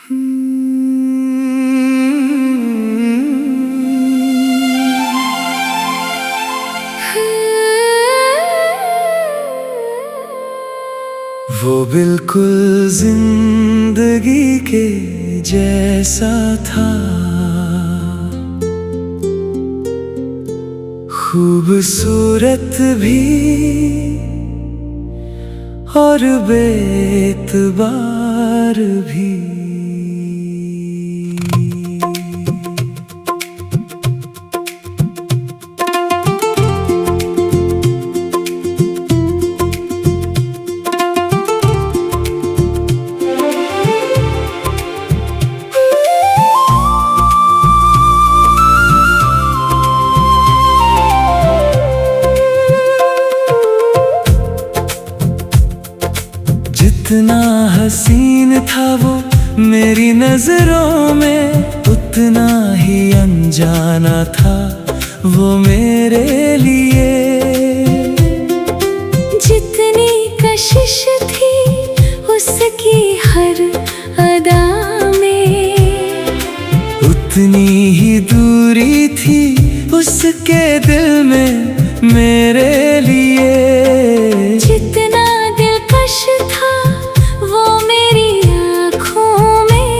वो बिल्कुल जिंदगी के जैसा था, खूबसूरत भी और बेतबार भी। जितना हसीन था वो मेरी नजरों में, उतना ही अनजाना था वो मेरे लिए। जितनी कशिश थी उसकी हर अदा में, उतनी ही दूरी थी उसके दिल में मेरे लिए। जितना दिलकश था वो मेरी आँखों में,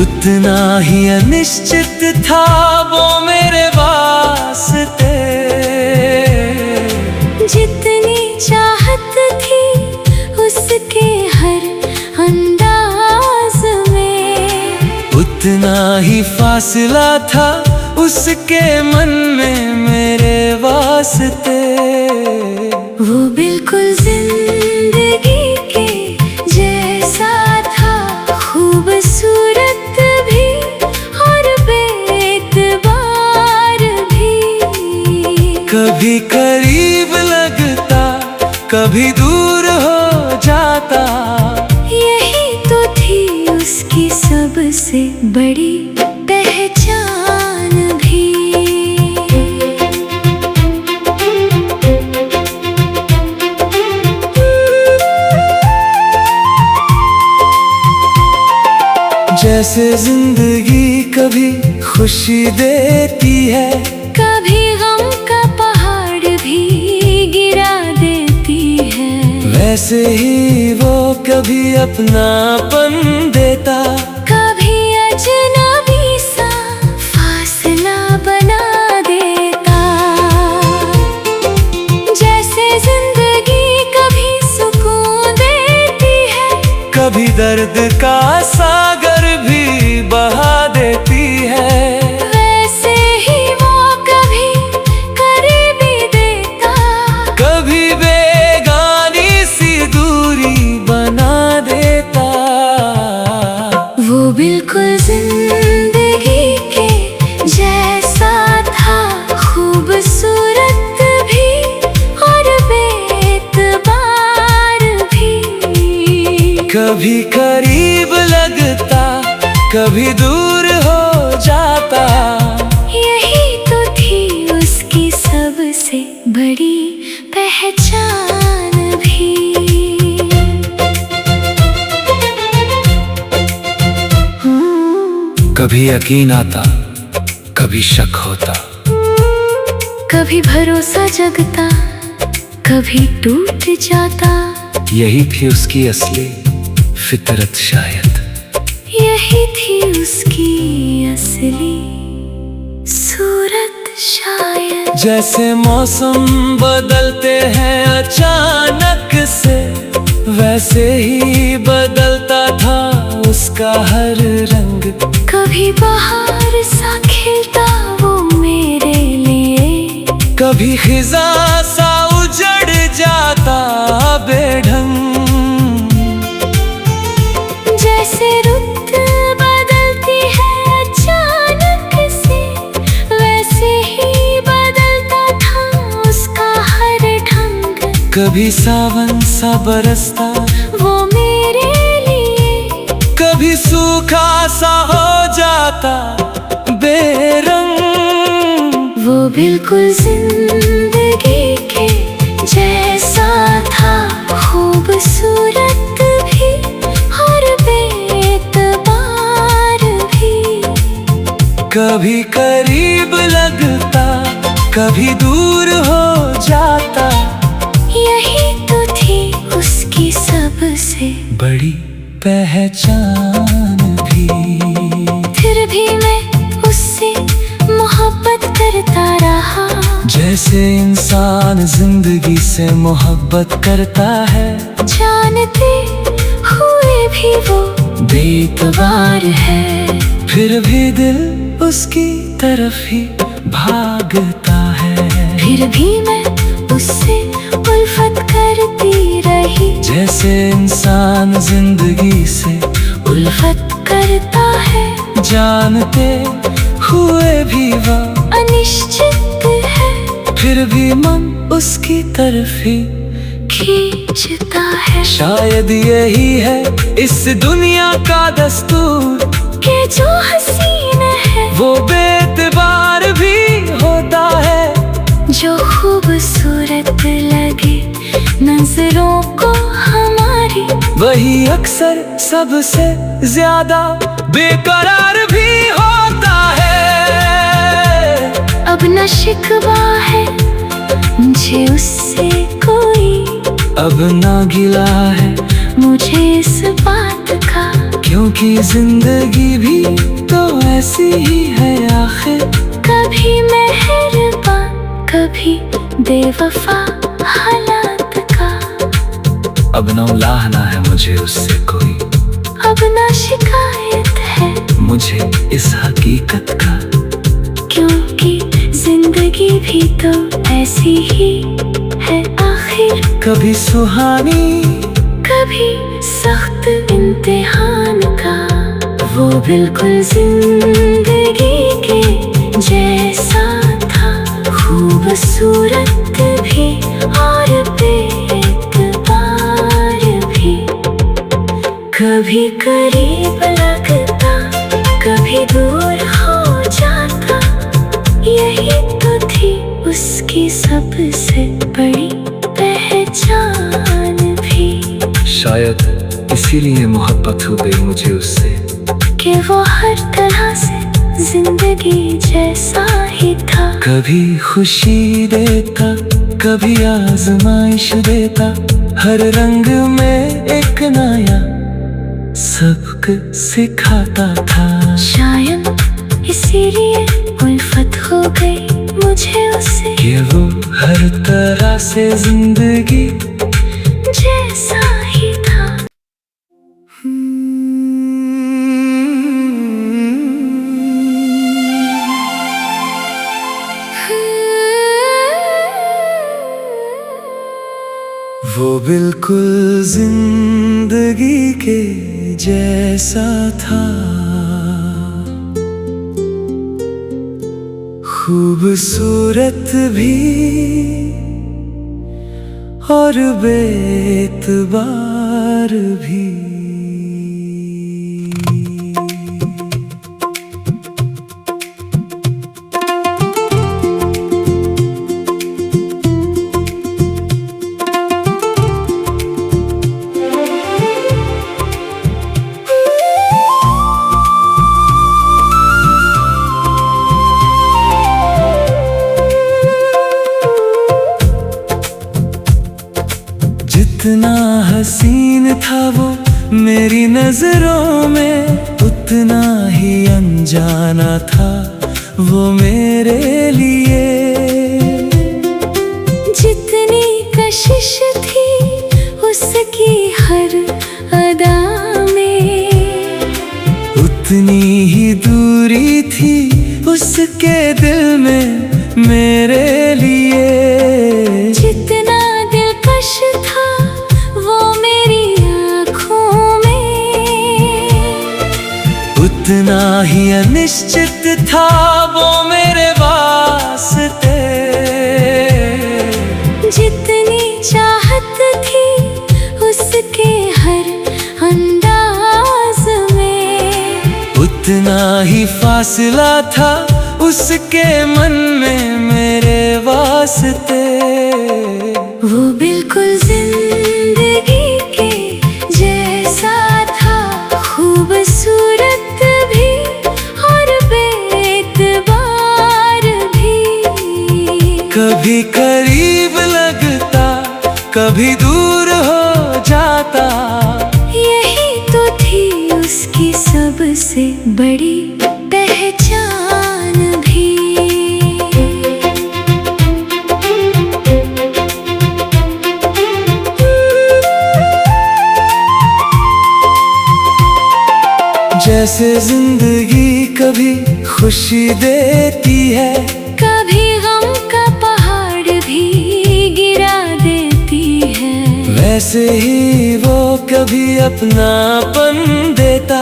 उतना ही अनिश्चित था वो मेरे वास्ते। जितनी चाहत थी उसके हर अंदाज में, उतना ही फासला था उसके मन में मेरे वास्ते। वो बिल्कुल जिंदगी के जैसा था, खूबसूरत भी और बेतबार भी। कभी करीब लगता, कभी दूर हो जाता, यही तो थी उसकी सबसे बड़ी पहचान भी। जैसे जिंदगी कभी खुशी देती है, कभी गम का पहाड़ भी गिरा देती है, वैसे ही वो कभी अपनापन देता, कभी अजनबी सा फासला बना देता। जैसे जिंदगी कभी सुकून देती है, कभी दर्द का सागर भी बहा देती है, वैसे ही वो कभी करीबी देता, कभी बेगानी सी दूरी बना देता। वो बिल्कुल जिंदगी के जैसा था, खूबसूरत भी और बेतबार भी। कभी करीब लगता, कभी दूर हो जाता, यही तो थी उसकी सबसे बड़ी पहचान भी। कभी यकीन आता, कभी शक होता, कभी भरोसा जगता, कभी टूट जाता, यही थी उसकी असली फितरत शायद। यही थी उसकी असली सूरत शायद। जैसे मौसम बदलते हैं अचानक से, वैसे ही बदलता था उसका हर रंग। कभी बाहर सा खिलता वो मेरे लिए, कभी खिजा सा उजड़ जाता बेढंग। जैसे रुत बदलती है अचानक से, वैसे ही बदलता था उसका हर ढंग। कभी सावन सा बरसता वो मेरे लिए, कभी सूखा सा हो जाता बेरंग। वो बिल्कुल जिंदगी के जैसा था, खूबसूरत भी और कभी करीब लगता, कभी दूर हो जाता। यही तो थी उसकी सबसे बड़ी पहचान भी। फिर भी मैं उससे मोहब्बत करता रहा। जैसे इंसान जिंदगी से मोहब्बत करता है, जानते हुए भी वो बेतबार है। फिर भी दिल उसकी तरफ ही भागता है। फिर भी मैं उससे उल्फत करती रही। जैसे इंसान जिंदगी से उल्फत करता है, जानते हुए भी वह अनिश्चित है। फिर भी मन उसकी तरफ ही खींचता है। शायद यही है इस दुनिया का दस्तूर, कि जो हसीन है वो बेतबार भी होता है। जो खूबसूरत लगे नजरों को हमारी, वही अक्सर सबसे ज्यादा बेकरार भी होता है। अब न शिकवा है मुझे उससे कोई, अब ना गिला है मुझे इस बात का। क्योंकि जिंदगी भी तो ऐसी ही है आखिर। कभी मेहरबान, कभी बेवफा हालात का। अब ना उलाहना है मुझे उससे कोई, अब ना शिकायत है मुझे इस हकीकत का। क्योंकि जिंदगी भी तो ऐसी ही है आखिर। कभी सुहानी, कभी सख्त इम्तिहान का। वो बिल्कुल जिंदगी के जैसा था, खूबसूरत भी और बेतबार भी। कभी करीब लगता, कभी दूर हो जाता। यही तो थी उसकी सबसे बड़ी पहचान भी। शायद इसीलिए मोहब्बत हो गई मुझे उससे, कि वो हर तरह से जिंदगी जैसा ही था। कभी खुशी देता, कभी आजमाइश देता। हर रंग में एक नया सबक सिखाता था। शायद इसीलिए उल्फत हो गई मुझे उससे, कि वो हर तरह से जिंदगी जैसा ही था। वो बिल्कुल जिंदगी के जैसा था, खूबसूरत भी और बेतबार भी। जितना हसीन था वो मेरी नजरों में, उतना ही अनजाना था वो मेरे लिए। जितनी कशिश थी उसकी हर अदा में, उतनी ही दूरी थी उसके दिल में मेरे लिए। जितना दिलकश था वो मेरी आँखों में, उतना ही अनिश्चित था वो मेरे वास्ते। जितनी चाहत थी उसके हर अंदाज में, उतना ही फासला था उसके मन में मेरे वास्ते। वो बिल्कुल जिंदगी के जैसा था, खूबसूरत भी और बेतबार कभी करीब लगता, कभी दूर हो जाता। यही तो थी उसकी सबसे बड़ी पहचान भी। जैसे जिंदगी कभी खुशी देती है, कभी गम का पहाड़ भी गिरा देती है। वैसे ही वो कभी अपनापन देता,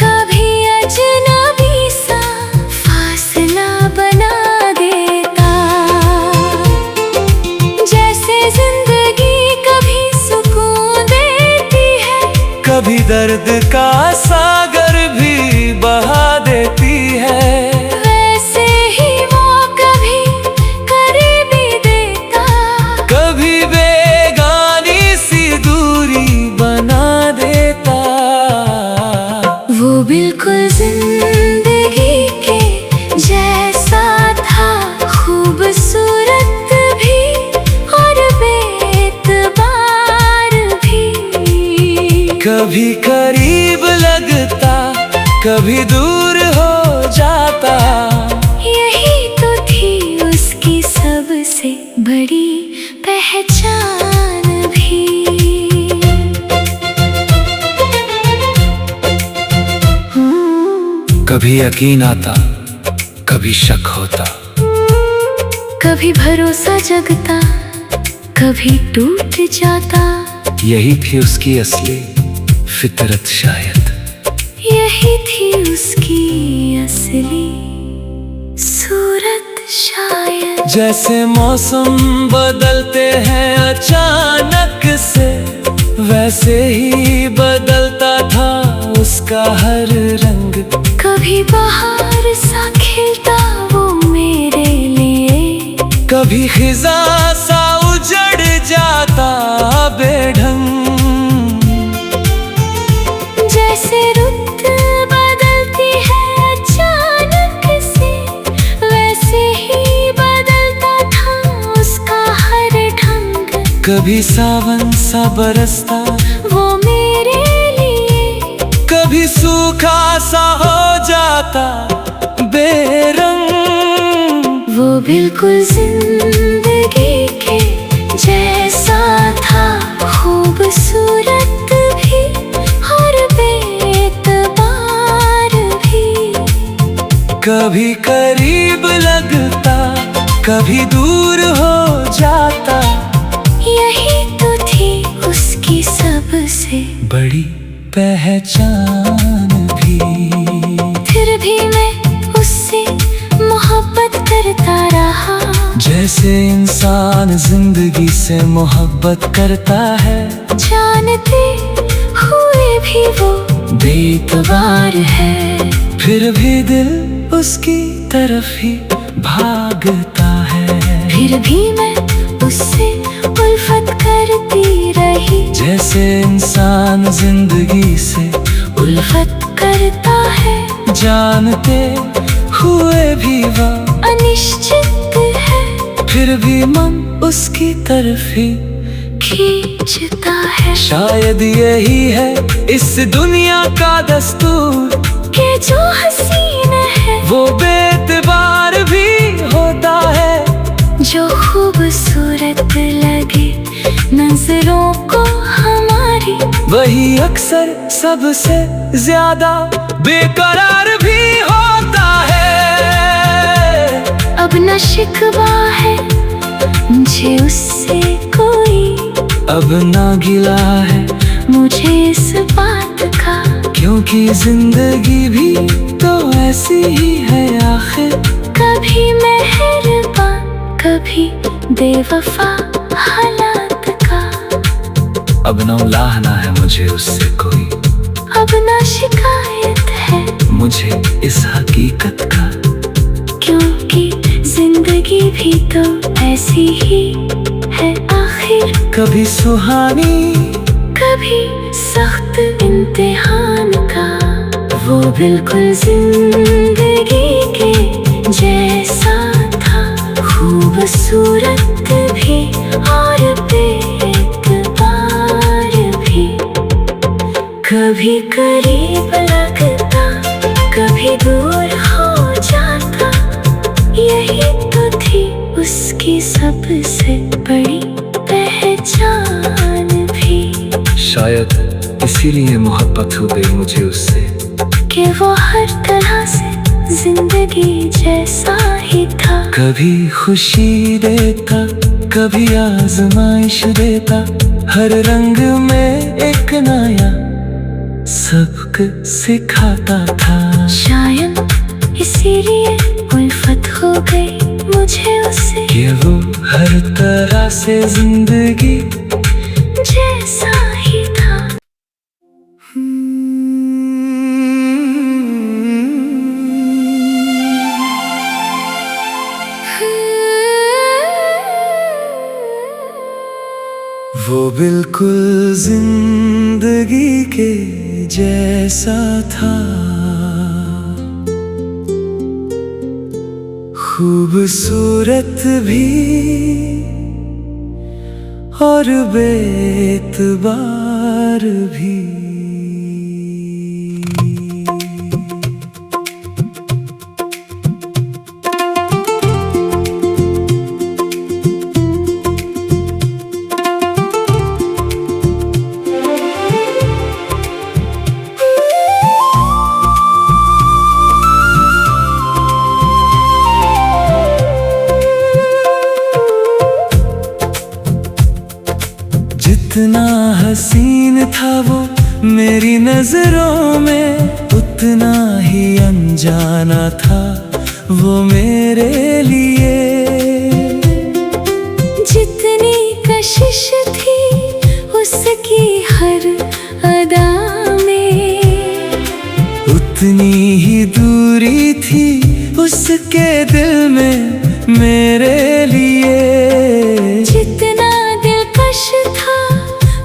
कभी अजनबी सा फासला बना देता। जैसे जिंदगी कभी सुकून देती है, कभी दर्द का सागर भी बहा देती है। वैसे ही वो कभी करीबी देता, कभी बेगानी सी दूरी बना देता। वो बिल्कुल जिंदगी के जैसा था, खूबसूरत भी और बेतबार भी। कभी करीब लगता, कभी दूर हो जाता। यही तो थी उसकी सबसे बड़ी पहचान भी। कभी यकीन आता, कभी शक होता। कभी भरोसा जगता, कभी टूट जाता। यही थी उसकी असली फितरत शायद। यही थी उसकी असली सूरत शायद। जैसे मौसम बदलते हैं अचानक से, वैसे ही बदलता था उसका हर रंग। कभी बाहर सा खिलता वो मेरे लिए, कभी खिजा सा उजड़ जाता बेढंग। जैसे रुत बदलती है अचानक से, वैसे ही बदलता था उसका हर ढंग। कभी सावन सा बरसता वो मेरे लिए, कभी सूखा सा हो जाता बेरंग। वो बिल्कुल जिंदगी के जैसा था, खूबसूरत भी और बेतबार भी। कभी करीब लगता, कभी दूर हो जाता। यही तो थी उसकी सबसे बड़ी पहचान भी। फिर भी मैं उससे मोहब्बत करता रहा। जैसे इंसान जिंदगी से मोहब्बत करता है, जानते हुए भी वो बेतबार है। फिर भी दिल उसकी तरफ ही भागता है। फिर भी मैं उससे उल्फत करती रही। जैसे इंसान जिंदगी से उल्फत करता है, जानते हुए भी वह अनिश्चित है। फिर भी मन उसकी तरफ ही खींचता है। शायद यही है इस दुनिया का दस्तूर, कि जो हसीन है वो बेतबार भी होता है। जो खूबसूरत लगे नजरों को हमारी, वही अक्सर सबसे ज्यादा बेकरार भी होता है। अब न शिकवा है मुझे उससे कोई, अब ना गिला है मुझे इस बात का। क्योंकि जिंदगी भी तो ऐसी ही है आखिर। कभी मेहरबान, कभी बेवफा हालात का। अब ना उलाहना है मुझे उससे कोई, अब ना शिकायत है मुझे इस हकीकत का। क्योंकि जिंदगी भी तो ऐसी ही है आखिर। कभी सुहानी, कभी सख्त इम्तिहान का। वो बिल्कुल जिंदगी के जैसा था, खूब खूबसूरत भी और बेतबार भी, कभी करीब लगता कभी दूर हो जाता, यही तो थी उसकी सबसे बड़ी पहचान भी। शायद इसीलिए मोहब्बत हो गई मुझे उससे, कि वो हर तरह से जिंदगी जैसा ही था। कभी खुशी देता कभी आजमाइश देता, हर रंग में एक नया सबक सिखाता था। शायद इसीलिए उल्फत हो गई मुझे उससे, कि वो हर तरह से जिंदगी जैसा ही था। वो बिल्कुल जिंदगी के जैसा था, खूबसूरत भी और बेतबार भी। जितना हसीन था वो मेरी नजरों में, उतना ही अनजाना था वो मेरे लिए। जितनी कशिश थी उसकी हर अदा में, उतनी ही दूरी थी उसके दिल में मेरे लिए। जितना दिलकश था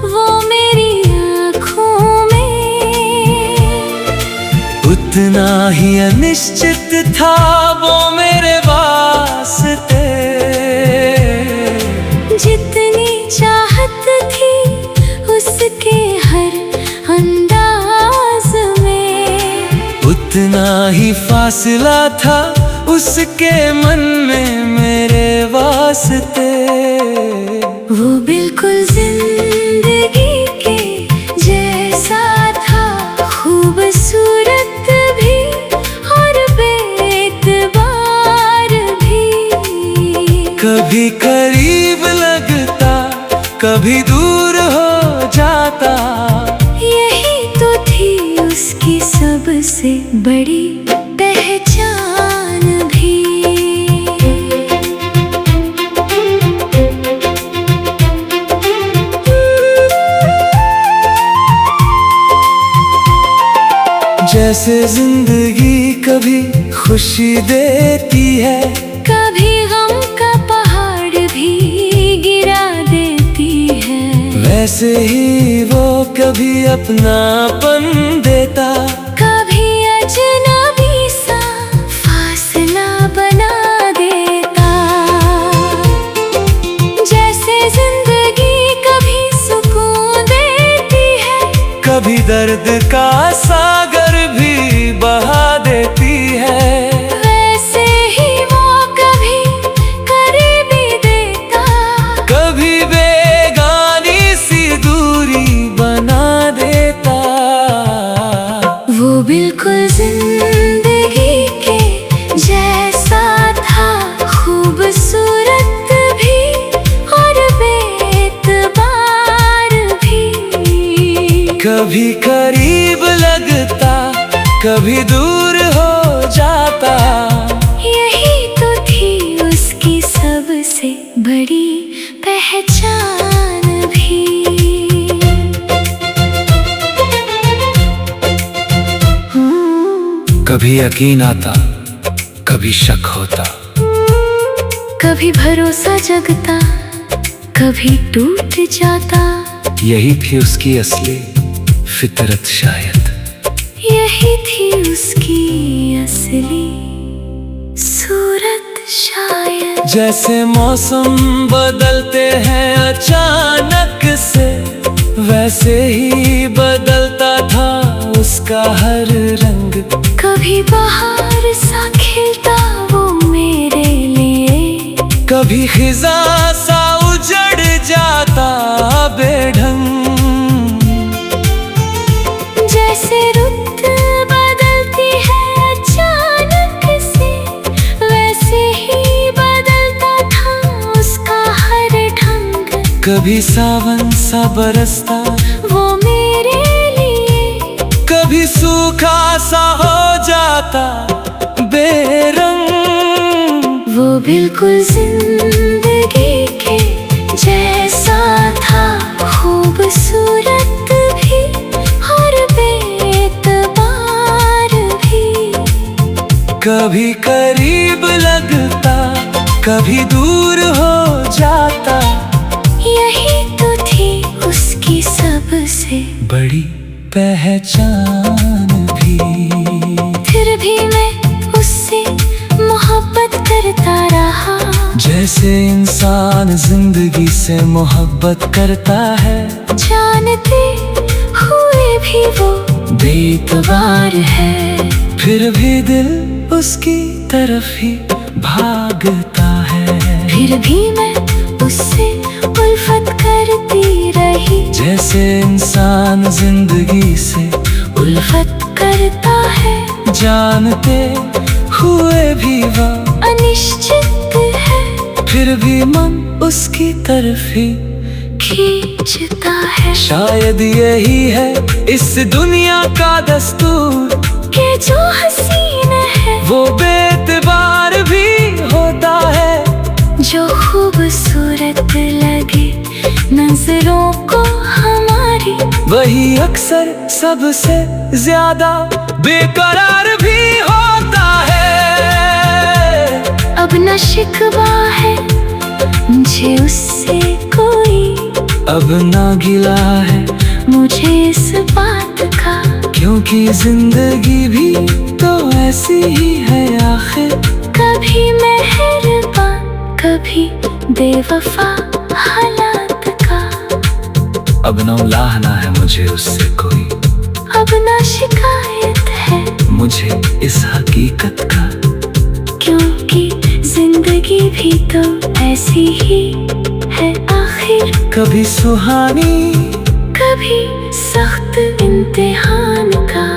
वो मेरी आँखों में, उतना ही अनिश्चित था वो मेरे वास्ते। जितनी चाहत थी उसके हर अंदाज में, उतना ही फासला था उसके मन में मेरे वास्ते। वो बिल्कुल जिंदगी के जैसा था, खूबसूरत भी और बेतबार भी, कभी करीब लगता कभी दूर हो जाता, यही तो थी उसकी सबसे बड़ी पहचान भी। जैसे जिंदगी कभी खुशी देती है, कभी गम का पहाड़ भी गिरा देती है, वैसे ही वो कभी अपनापन देता, कभी अजनबी सा फासला बना देता। जैसे जिंदगी कभी सुकून देती है, कभी दर्द का सागर भी बहा देती है, वैसे ही वो कभी करीबी देता, कभी बेगानी सी दूरी बना देता। वो बिल्कुल जिंदगी के जैसा था, खूबसूरत भी और बेतबार भी, कभी करीब लगता कभी दूर हो जाता, यही तो थी उसकी सबसे बड़ी पहचान भी। कभी यकीन आता कभी शक होता, कभी भरोसा जगता कभी टूट जाता, यही थी उसकी असली फितरत शायद, यही थी उसकी असली सूरत शायद जैसे मौसम बदलते हैं अचानक से, वैसे ही बदलता था उसका हर रंग। कभी बाहर सा खिलता वो मेरे लिए, कभी खिजा सा उजड़ जाता बेढंग। जैसे रुत बदलती है अचानक से, वैसे ही बदलता था उसका हर ढंग। कभी सावन सा बरसता वो मेरे लिए, कभी सूखा सा हो जाता बेरंग। वो बिल्कुल जिंदगी के जैसा था, खूबसूरत भी और बेतबार भी। कभी करीब लगता, कभी दूर हो जाता, यही तो थी उसकी सबसे बड़ी पहचान भी। फिर भी मैं उससे मोहब्बत करता रहा, जैसे इंसान जिंदगी से मोहब्बत करता है। जानते हुए भी वो बेतबार है, फिर भी दिल उसकी तरफ ही भागता है। फिर भी मैं उससे उल्फत करती रही, जैसे इंसान जिंदगी से उल्फत करता है। जानते हुए भी वह अनिश्चित है, फिर भी मन उसकी तरफ ही खींचता है। शायद यही है इस दुनिया का दस्तूर, कि जो हसीन है वो बेतबार भी होता है। जो खूबसूरत लगे नजरों को हमारी, वही अक्सर सबसे ज्यादा बेकरार भी होता है। अब न शिकवा है मुझे उससे कोई, अब ना गिला है मुझे इस बात का, क्योंकि जिंदगी भी तो ऐसी ही है आखिर। कभी मेहरबान कभी बेवफा हालात का। अब न उलाहना है मुझे उससे कोई, अब ना शिकायत है मुझे इस हकीकत का, क्योंकि जिंदगी भी तो ऐसी ही है आखिर। कभी सुहानी कभी सख्त इम्तिहान का,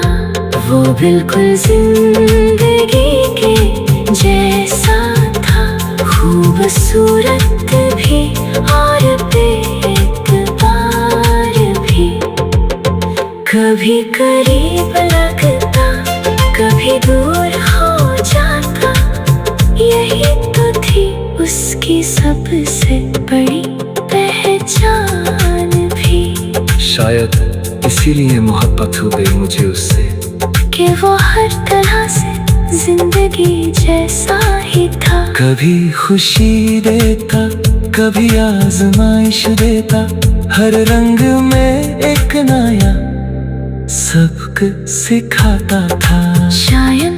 वो बिल्कुल जिंदगी के जैसा था, खूबसूरत भी और बेतबार भी। कभी करीब लगता, कभी दूर हो जाता, यही तो थी उसकी सबसे बड़ी पहचान भी। शायद इसीलिए मोहब्बत हो गई मुझे उससे, कि वो हर तरह से जिंदगी जैसा ही था। कभी खुशी देता, कभी आजमाइश देता, हर रंग में एक नया सबक सिखाता था। शायद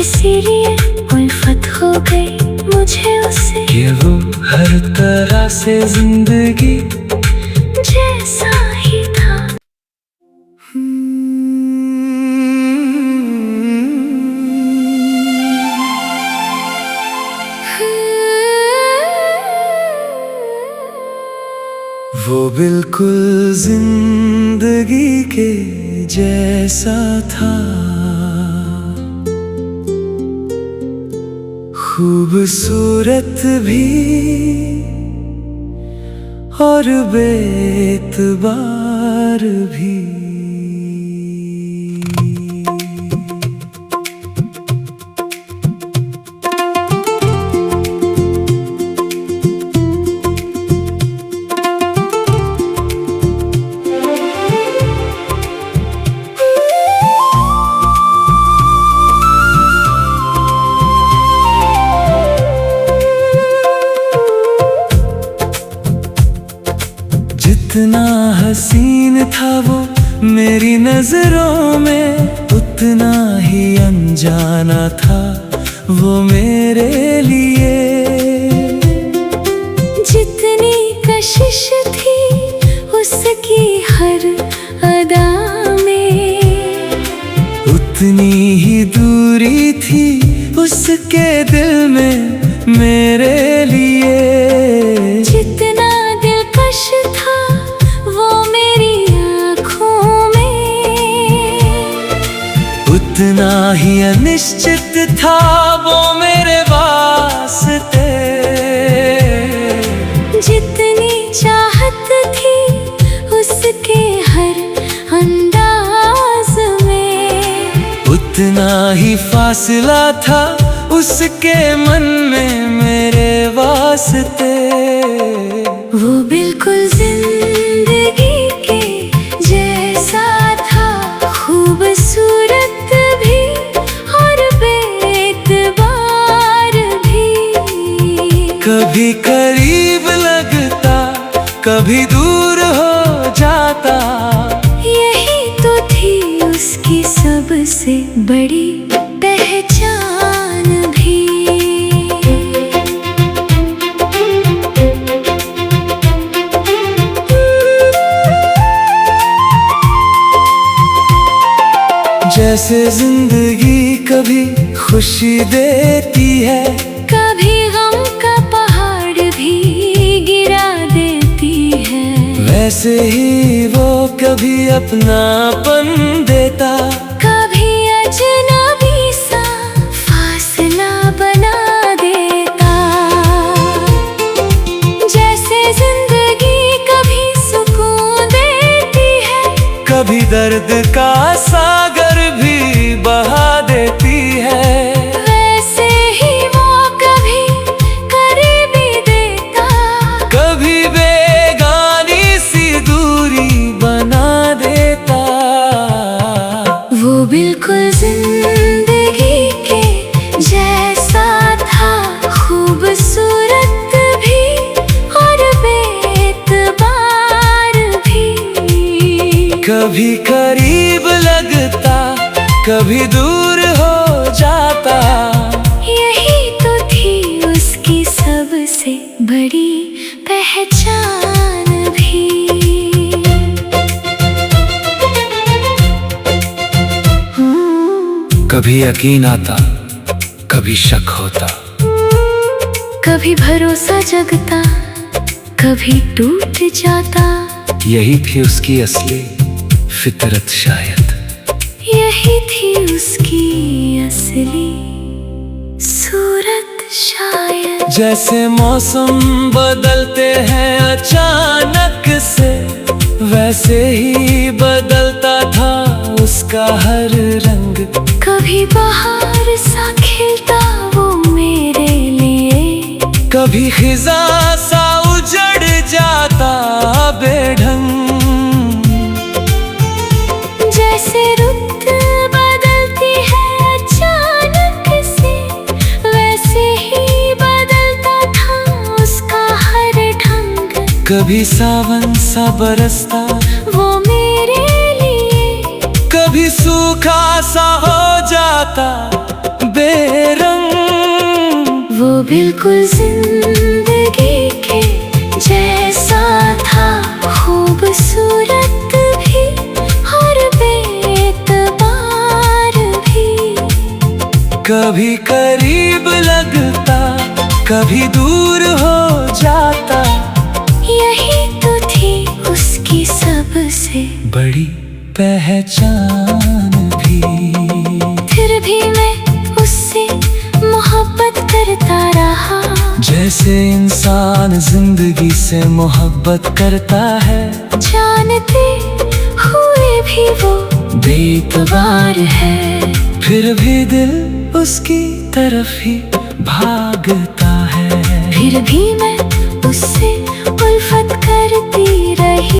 इसीलिए उल्फत हो गई मुझे उससे, कि वो हर तरह से जिंदगी जैसा ही था। वो बिल्कुल जिंदगी के जैसा था, खूबसूरत भी और बेतबार भी। जितना हसीन था वो मेरी नजरों में, उतना ही अनजाना था वो मेरे लिए। जितनी कशिश थी उसकी हर अदा में, उतनी ही दूरी थी उसके दिल में मेरे लिए। जितना दिलकश था वो मेरी आँखों में, उतना ही अनिश्चित था वो मेरे वास्ते। जितनी चाहत थी उसके हर अंदाज में, उतना ही फासला था उसके मन में मेरे वास्ते। वो बिल्कुल जिंदगी के जैसा था, खूबसूरत भी और बेतबार भी। कभी करीब लगता, कभी दूर हो जाता, यही तो थी उसकी सबसे बड़ी पहचान भी। जैसे जिंदगी कभी खुशी देती है, कभी गम का पहाड़ भी गिरा देती है, वैसे ही वो कभी अपनापन देता, कभी अजनबी सा फासला बना देता। जैसे जिंदगी कभी सुकून देती है, कभी दर्द का सागर भी बहा देती है, वैसे ही वो कभी करीबी देता, कभी बेगानी सी दूरी बना देता। वो बिल्कुल जिंदगी के जैसा था, खूबसूरत भी और बेतबार भी। कभी करीब लगता, कभी दूर हो जाता, यही तो थी उसकी सबसे बड़ी पहचान भी। कभी यकीन आता, कभी शक होता, कभी भरोसा जगता, कभी टूट जाता, यही थी उसकी असली फितरत शायद। यही थी उसकी असली सूरत शायद। जैसे मौसम बदलते हैं अचानक से, वैसे ही बदलता था उसका हर रंग। कभी बाहर सा खिलता वो मेरे लिए, कभी खिजा सा उजड़ जाता बेढंग। जैसे रुत बदलती है अचानक से, वैसे ही बदलता था उसका हर ढंग। कभी सावन सा बरसता वो मेरे लिए, कभी सूखा सा हो जाता बेरंग। वो बिल्कुल जिंदगी के जैसा था, खूबसूरत भी और बेतबार भी। कभी करीब लगता, कभी दूर हो जाता, यही तो थी उसकी सबसे बड़ी पहचान भी। फिर भी मैं उससे मोहब्बत करता रहा, जैसे इंसान जिंदगी से मोहब्बत करता है, जानते हुए भी वो बेतबार है, फिर भी दिल उसकी तरफ ही भागता है। फिर भी मैं उससे उल्फत करती रही।